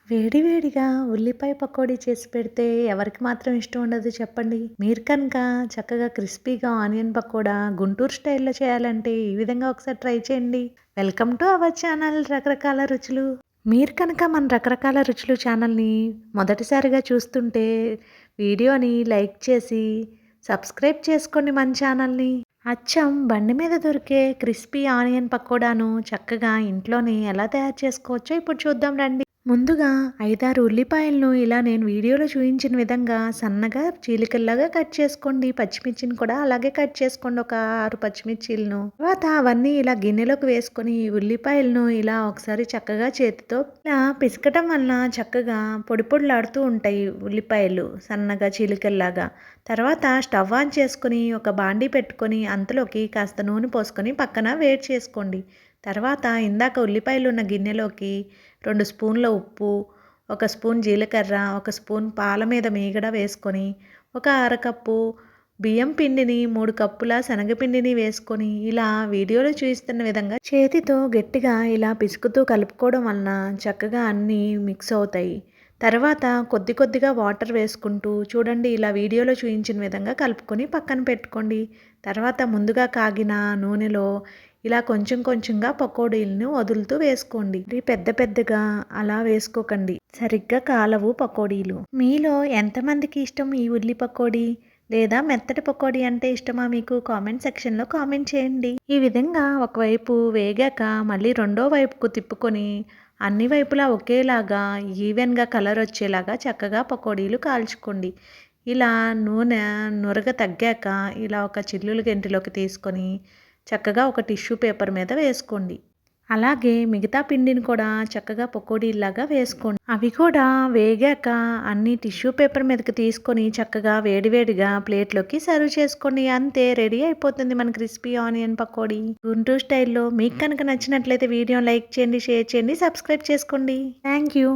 వేడి వేడిగా ఉల్లిపాయ పకోడీ చేసి పెడితే ఎవరికి మాత్రం ఇష్టం ఉండదు చెప్పండి. మీరు కనుక చక్కగా క్రిస్పీగా ఆనియన్ పకోడా గుంటూరు స్టైల్‌లో చేయాలంటే ఈ విధంగా ఒకసారి ట్రై చేయండి. వెల్కమ్ టు అవర్ ఛానల్ రకరకాల రుచులు. మీరు కనుక మన రకరకాల రుచులు ఛానల్‌ని మొదటిసారిగా చూస్తుంటే వీడియోని లైక్ చేసి సబ్స్క్రైబ్ చేసుకోండి మన ఛానల్‌ని. అచ్చం బండి మీద దొరికే క్రిస్పీ ఆనియన్ పకోడాను చక్కగా ఇంట్లోనే ఎలా తయారు చేసుకోవచ్చో ఇప్పుడు చూద్దాం రండి. ముందుగా 5, 6 ఉల్లిపాయలను ఇలా నేను వీడియోలో చూపించిన విధంగా సన్నగా చీలికల్లాగా కట్ చేసుకోండి. పచ్చిమిర్చిని కూడా అలాగే కట్ చేసుకోండి, ఒక 6 పచ్చిమిర్చీలను. తర్వాత అవన్నీ ఇలా గిన్నెలోకి వేసుకొని ఈ ఉల్లిపాయలను ఇలా ఒకసారి చక్కగా చేతితో ఇలా పిసకటం వలన చక్కగా పొడి పొడిలాడుతూ ఉంటాయి ఉల్లిపాయలు సన్నగా చీలికల్లాగా. తర్వాత స్టవ్ ఆన్ చేసుకొని ఒక బాండీ పెట్టుకొని అంతలోకి కాస్త నూనె పోసుకొని పక్కన వేడి చేసుకోండి. తర్వాత ఇందాక ఉల్లిపాయలు ఉన్న గిన్నెలోకి 2 స్పూన్ల ఉప్పు, 1 స్పూన్ జీలకర్ర, 1 స్పూన్ పాల మీద మీగడ వేసుకొని, ఒక అరకప్పు బియ్యం పిండిని, 3 కప్పుల శనగపిండిని వేసుకొని ఇలా వీడియోలో చూపిస్తున్న విధంగా చేతితో గట్టిగా ఇలా పిసుకుతూ కలుపుకోవడం వలన చక్కగా అన్నీ మిక్స్ అవుతాయి. తర్వాత కొద్ది కొద్దిగా వాటర్ వేసుకుంటూ చూడండి ఇలా వీడియోలో చూపించిన విధంగా కలుపుకొని పక్కన పెట్టుకోండి. తర్వాత ముందుగా కాగిన నూనెలో ఇలా కొంచెం కొంచెంగా పకోడీలను వదులుతూ వేసుకోండి. పెద్ద పెద్దగా అలా వేసుకోకండి, సరిగ్గా కాలవు పకోడీలు. మీలో ఎంతమందికి ఇష్టం ఈ ఉల్లి పకోడీ లేదా మెత్తటి పకోడీ అంటే ఇష్టమా మీకు? కామెంట్ సెక్షన్లో కామెంట్ చేయండి. ఈ విధంగా ఒకవైపు వేగాక మళ్ళీ రెండో వైపుకు తిప్పుకొని అన్ని వైపులా ఒకేలాగా ఈవెన్గా కలర్ వచ్చేలాగా చక్కగా పకోడీలు కాల్చుకోండి. ఇలా నూనె నురగ తగ్గాక ఇలా ఒక చిల్లులు గెంటిలోకి తీసుకొని చక్కగా ఒక టిష్యూ పేపర్ మీద వేసుకోండి. అలాగే మిగతా పిండిని కూడా చక్కగా పకోడీలాగా వేసుకోండి. అవి కూడా వేగాక అన్ని టిష్యూ పేపర్ మీదకి తీసుకొని చక్కగా వేడివేడిగా ప్లేట్లోకి సర్వ్ చేసుకోండి. అంతే, రెడీ అయిపోతుంది మన క్రిస్పీ ఆనియన్ పకోడీ గుంటూరు స్టైల్లో. మీకు కనుక నచ్చినట్లయితే వీడియో లైక్ చేయండి, షేర్ చేయండి, సబ్స్క్రైబ్ చేసుకోండి. Thank you.